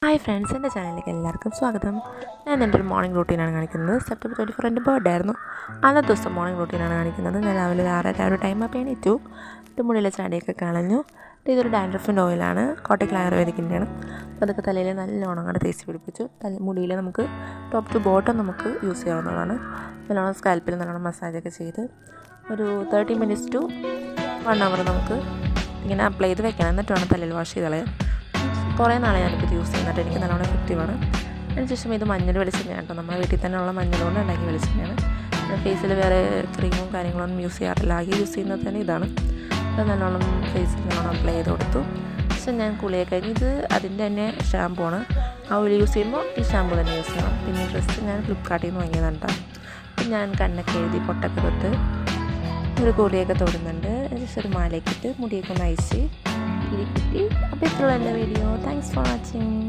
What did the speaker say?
Hi friends, എൻ്റെ ചാനലിലേക്ക് എല്ലാവർക്കും സ്വാഗതം. ഞാൻ എൻ്റെ ഒരു മോർണിംഗ് റൂട്ടീനാണ് കാണിക്കുന്നത്. സെപ്റ്റംബർ 24 എൻ്റെ ബർത്ത്ഡേ ആയിരുന്നു. അന്നത്തെ ദിവസം മോർണിംഗ് റൂട്ടീനാണ് കാണിക്കുന്നത്. ഞാൻ രാവിലെ 6:30 ഒരു ടൈം അപ്പോൾ എണീറ്റു. മുടിയിലെ ചാടിയൊക്കെ കളഞ്ഞു. ഇതൊരു ഡാൻഡ്രഫിൻ്റെ ഓയിലാണ്, കോട്ടയ്ക്കൽ ആയുർവേദിക്കിൻ്റെയാണ്. അപ്പോൾ അതൊക്കെ തലയിൽ നല്ലോണം അങ്ങോട്ട് തേച്ച് പിടിപ്പിച്ചു. മുടിയിൽ നമുക്ക് ടോപ്പ് ടു ബോട്ടം നമുക്ക് യൂസ് ചെയ്യാവുന്നതാണ്. നല്ലോണം സ്കാൽപ്പിൽ നല്ലോണം മസാജൊക്കെ ചെയ്ത് ഒരു 30 minutes to 1 hour നമുക്ക് ഇങ്ങനെ അപ്ലൈ ചെയ്ത് വെക്കണം. എന്നിട്ട് വേണം തലയിൽ വാഷ് ചെയ്ത് കളയാൻ. കുറേ നാളെ ഞാനിപ്പോൾ യൂസ് ചെയ്യുന്നിട്ട് എനിക്ക് നല്ലോണം എഫക്റ്റീവാണ്. അതിനുശേഷം ഇത് മഞ്ഞൾ വെളിച്ചെണ്ണയാണ് കേട്ടോ. നമ്മുടെ വീട്ടിൽ തന്നെയുള്ള മഞ്ഞൾ കൊണ്ട് ഉണ്ടാക്കിയ വെളിച്ചെണ്ണയാണ്. ഫേസിൽ വേറെ ക്രീമും കാര്യങ്ങളൊന്നും യൂസ് ചെയ്യാറില്ല. ആകെ യൂസ് ചെയ്യുന്നത് തന്നെ ഇതാണ്. അത് നല്ലോണം ഫേസിൽ നല്ലോണം അപ്ലൈ ചെയ്ത് കൊടുത്തു. പക്ഷേ ഞാൻ കുളിയൊക്കെ കഴിഞ്ഞ് ഇത് അതിൻ്റെ തന്നെ ഷാമ്പൂ ആണ്. ആ ഓയിൽ യൂസ് ചെയ്യുമ്പോൾ ഈ ഷാമ്പൂ തന്നെ യൂസ് ചെയ്യണം. പിന്നെ ഡ്രസ്സ് ഞാൻ ഫ്ലിപ്കാർട്ടിൽ നിന്ന് വാങ്ങിയതാണ് കേട്ടോ. അപ്പം ഞാൻ കണ്ണൊക്കെ എഴുതി പൊട്ടൊക്കെ തൊട്ട് ഒരു കൂടിയൊക്കെ തൊടുന്നുണ്ട്. ജസ്റ്റ് ഒരു മാലയൊക്കെ ഇട്ട് മുടിയൊക്കെ ഒന്ന് അയച്ച് കിട്ടി. അപ്പോൾ ഇത്രയുള്ള എൻ്റെ വീഡിയോ. Thanks for watching.